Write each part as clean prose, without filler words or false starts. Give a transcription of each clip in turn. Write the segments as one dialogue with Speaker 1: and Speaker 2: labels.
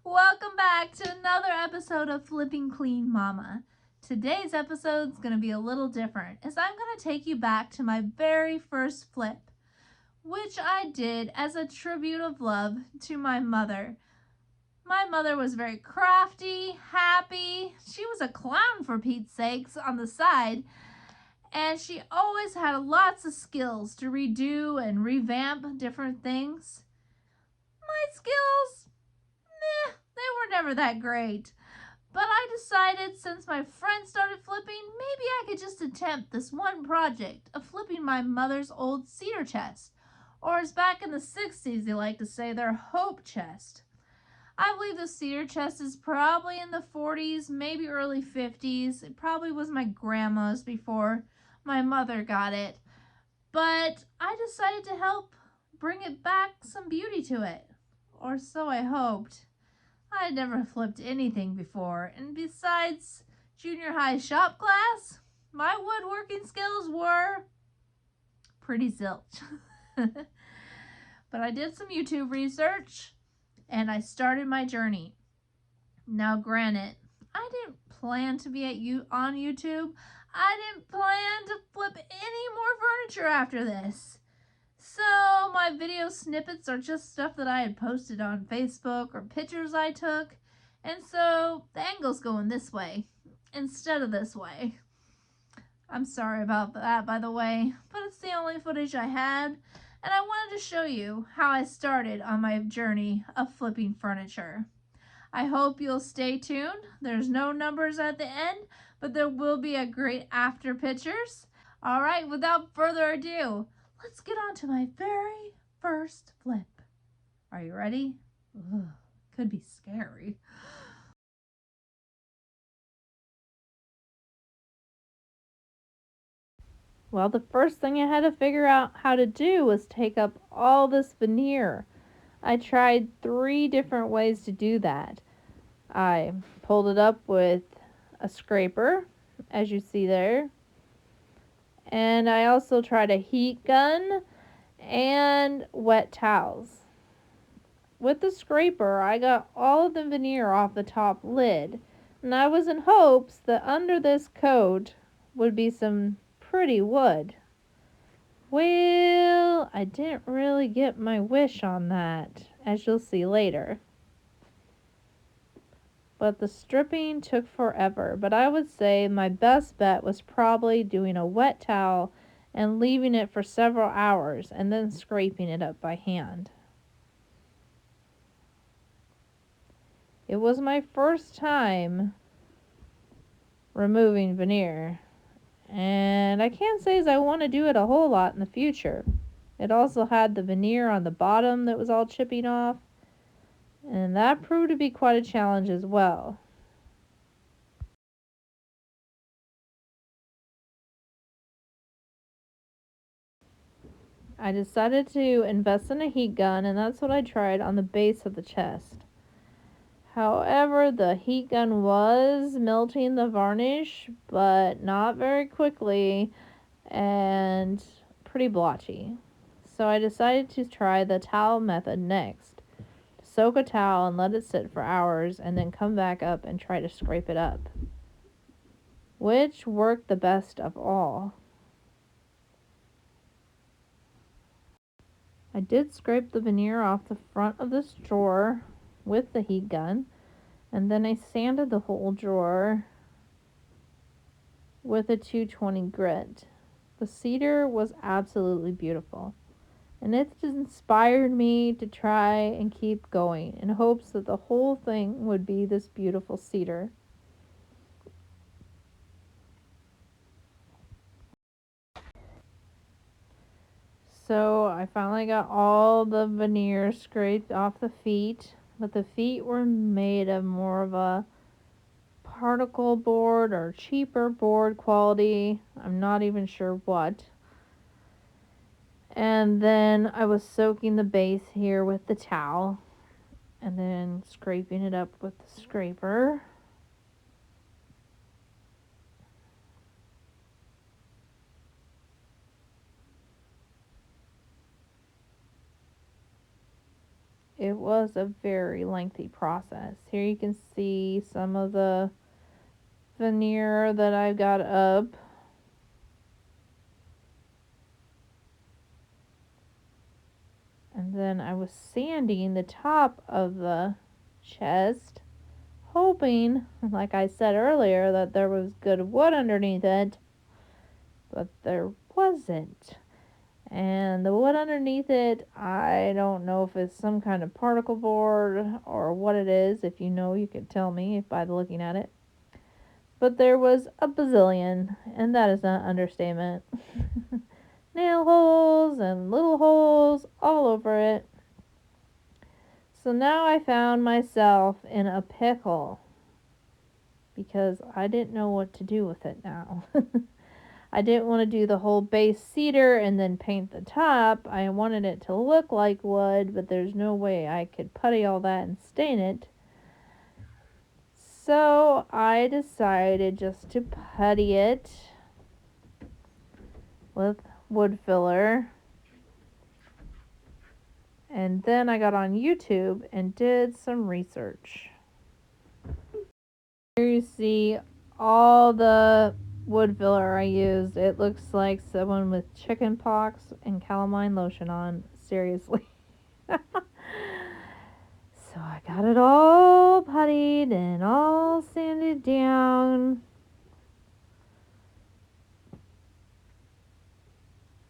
Speaker 1: Welcome back to another episode of Flipping Clean Mama. Today's episode is going to be a little different as I'm going to take you back to my very first flip, which I did as a tribute of love to my mother. My mother was very crafty, happy. She was a clown for Pete's sakes on the side, and she always had lots of skills to redo and revamp different things. My skills, they were never that great. But I decided since my friend started flipping, maybe I could just attempt this one project of flipping my mother's old cedar chest, or as back in the 60s they like to say, their hope chest. I believe the cedar chest is probably in the 40s, maybe early 50s. It probably was my grandma's before my mother got it. But I decided to help bring it back some beauty to it. Or so I hoped. I had never flipped anything before, and besides junior high shop class, my woodworking skills were pretty zilch. But I did some YouTube research, and I started my journey. Now granted, I didn't plan to be on YouTube. I didn't plan to flip any more furniture after this. So my video snippets are just stuff that I had posted on Facebook or pictures I took. And so the angle's going this way instead of this way. I'm sorry about that, by the way, but it's the only footage I had. And I wanted to show you how I started on my journey of flipping furniture. I hope you'll stay tuned. There's no numbers at the end, but there will be a great after pictures. All right, without further ado, let's get on to my very first flip. Are you ready? Ugh, could be scary. Well, the first thing I had to figure out how to do was take up all this veneer. I tried 3 different ways to do that. I pulled it up with a scraper, as you see there. And I also tried a heat gun and wet towels. With the scraper, I got all of the veneer off the top lid, and I was in hopes that under this coat would be some pretty wood. Well, I didn't really get my wish on that, as you'll see later. But the stripping took forever, but I would say my best bet was probably doing a wet towel and leaving it for several hours and then scraping it up by hand. It was my first time removing veneer, and I can't say as I want to do it a whole lot in the future. It also had the veneer on the bottom that was all chipping off, and that proved to be quite a challenge as well. I decided to invest in a heat gun, and that's what I tried on the base of the chest. However, the heat gun was melting the varnish, but not very quickly and pretty blotchy. So I decided to try the towel method next. Soak a towel and let it sit for hours and then come back up and try to scrape it up, which worked the best of all. I did scrape the veneer off the front of this drawer with the heat gun, and then I sanded the whole drawer with a 220 grit. The cedar was absolutely beautiful, and it inspired me to try and keep going in hopes that the whole thing would be this beautiful cedar. So I finally got all the veneer scraped off the feet, but the feet were made of more of a particle board or cheaper board quality. I'm not even sure what. And then I was soaking the base here with the towel and then scraping it up with the scraper. It it was a very lengthy process. Here you can see some of the veneer that I got up. And then I was sanding the top of the chest, hoping, like I said earlier, that there was good wood underneath it, but there wasn't. And the wood underneath it, I don't know if it's some kind of particle board or what it is. If you know, you could tell me by looking at it. But there was a bazillion, and that is not an understatement. Nail holes and little holes all over it. So now I found myself in a pickle because I didn't know what to do with it now. I didn't want to do the whole base cedar and then paint the top. I wanted it to look like wood, but there's no way I could putty all that and stain it. So I decided just to putty it with wood filler. And then I got on YouTube and did some research. Here you see all the wood filler I used. It looks like someone with chicken pox and calamine lotion on. Seriously. So I got it all puttied and all sanded down.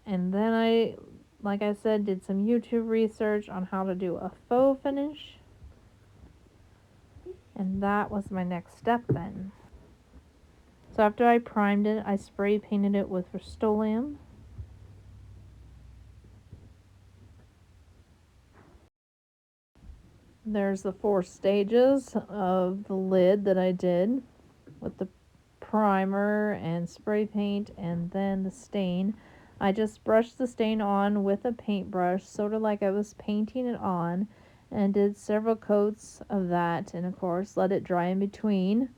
Speaker 1: And then I, like I said, did some YouTube research on how to do a faux finish. And that was my next step then. So after I primed it, I spray painted it with Rust-Oleum. There's the 4 stages of the lid that I did with the primer and spray paint and then the stain. I just brushed the stain on with a paintbrush, sort of like I was painting it on, and did several coats of that, and of course let it dry in between.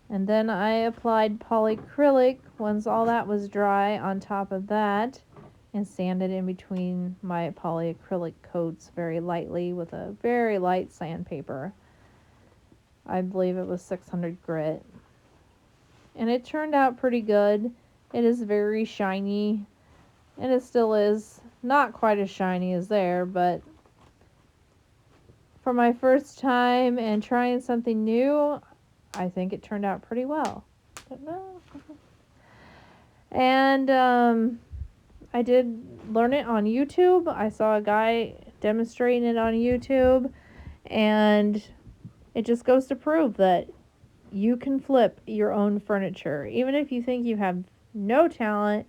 Speaker 1: And then I applied polycrylic once all that was dry on top of that, and sanded in between my polyacrylic coats very lightly with a very light sandpaper. I believe it was 600 grit. And it turned out pretty good. It is very shiny, and it still is not quite as shiny as there, but for my first time and trying something new, I think it turned out pretty well. Don't know. And I did learn it on YouTube. I saw a guy demonstrating it on YouTube, and it just goes to prove that you can flip your own furniture. Even if you think you have no talent,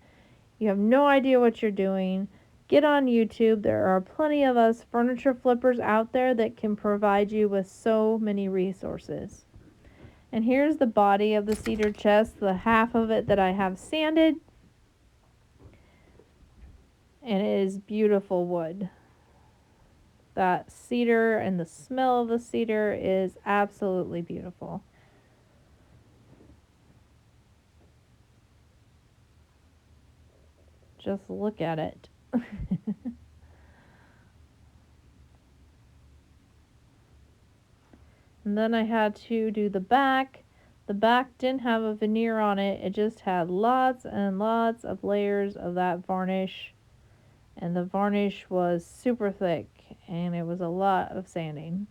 Speaker 1: you have no idea what you're doing, get on YouTube. There are plenty of us furniture flippers out there that can provide you with so many resources. And here's the body of the cedar chest, the half of it that I have sanded. And it is beautiful wood. That cedar and the smell of the cedar is absolutely beautiful. Just look at it. And then I had to do the back. The back didn't have a veneer on it. It just had lots and lots of layers of that varnish. And the varnish was super thick, and it was a lot of sanding.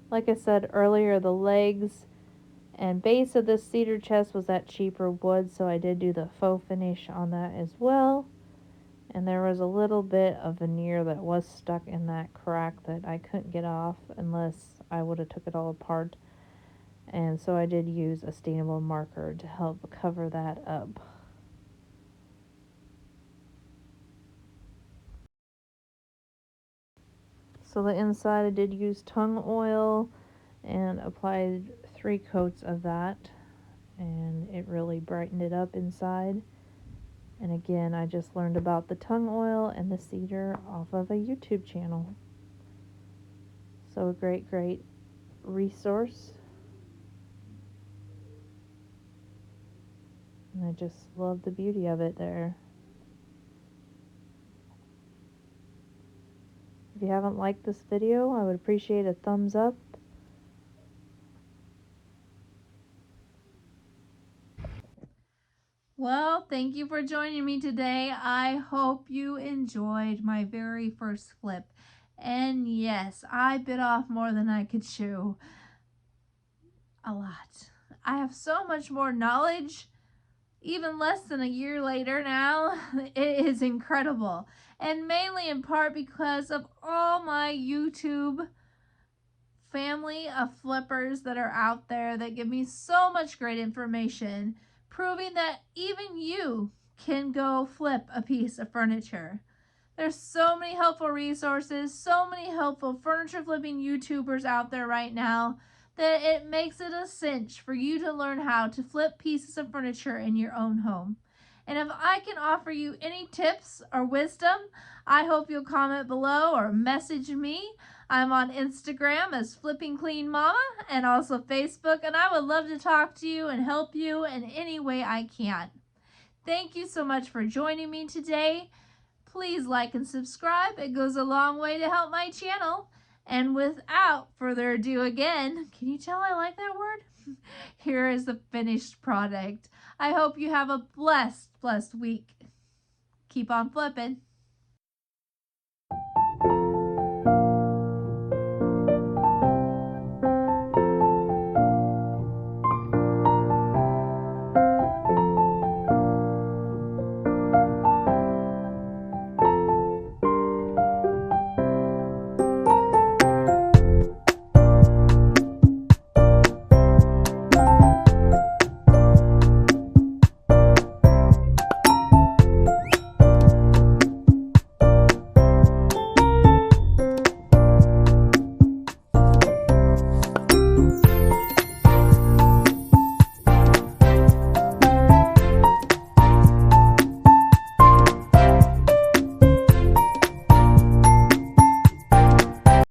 Speaker 1: Like I said earlier, the legs and base of this cedar chest was that cheaper wood, so I did do the faux finish on that as well. And there was a little bit of veneer that was stuck in that crack that I couldn't get off unless I would have took it all apart. And so I did use a stainable marker to help cover that up. So the inside I did use tung oil and applied 3 coats of that, and it really brightened it up inside. And again, I just learned about the tung oil and the cedar off of a YouTube channel. So a great resource. And I just love the beauty of it there.
Speaker 2: If you haven't liked this video, I would appreciate a thumbs up.
Speaker 1: Well, thank you for joining me today. I hope you enjoyed my very first flip. And yes, I bit off more than I could chew. A lot. I have so much more knowledge, even less than a year later now. It is incredible. And mainly in part because of all my YouTube family of flippers that are out there that give me so much great information, proving that even you can go flip a piece of furniture. There's so many helpful resources, so many helpful furniture flipping YouTubers out there right now that it makes it a cinch for you to learn how to flip pieces of furniture in your own home. And if I can offer you any tips or wisdom, I hope you'll comment below or message me. I'm on Instagram as Flipping Clean Mama and also Facebook, and I would love to talk to you and help you in any way I can. Thank you so much for joining me today. Please like and subscribe. It goes a long way to help my channel. And without further ado again, can you tell I like that word? Here is the finished product. I hope you have a blessed week. Keep on flipping.